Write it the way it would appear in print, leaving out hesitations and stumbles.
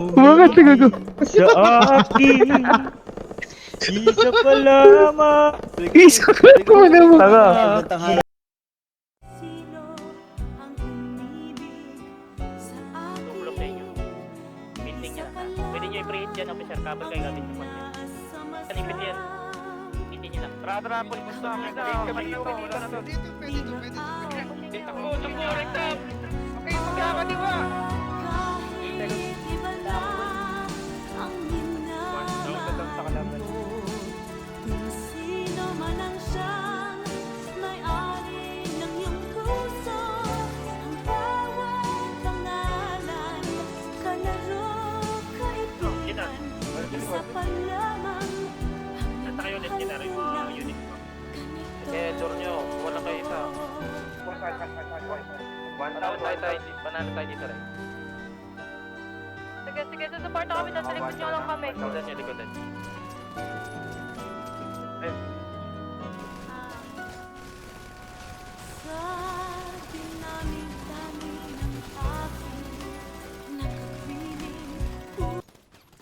Bakit si Gago? Sa akin, di ka pa lamang. Isa ka naman. Tara. Sino ang umibig sa Tulog sa inyo. Painting niya lang. Pwede niyo i-preheat dyan, officer. Cover kayo gamit yung kanya. Kanipit yan. Painting niya lang. Tara, pulis mo sa amin na. Kanina ko, wala na to. Dito po, tumbo, rektam. Okay, magkakadiwa. kahit iba na ang hinanakit kung sino man ang siyang may-ari ng iyong puso ang bawat pangalan kalaro kaibigan isa pa lamang ang Nasa kayo ulit, kinari mo ang unit mo. Eh, tour nyo. Wala kayo isa. 1,000 tayo. Panalo tayo dito rin. Sige, susupport kami. Nasa likod nyo lang kami. Likodan nyo, likodan.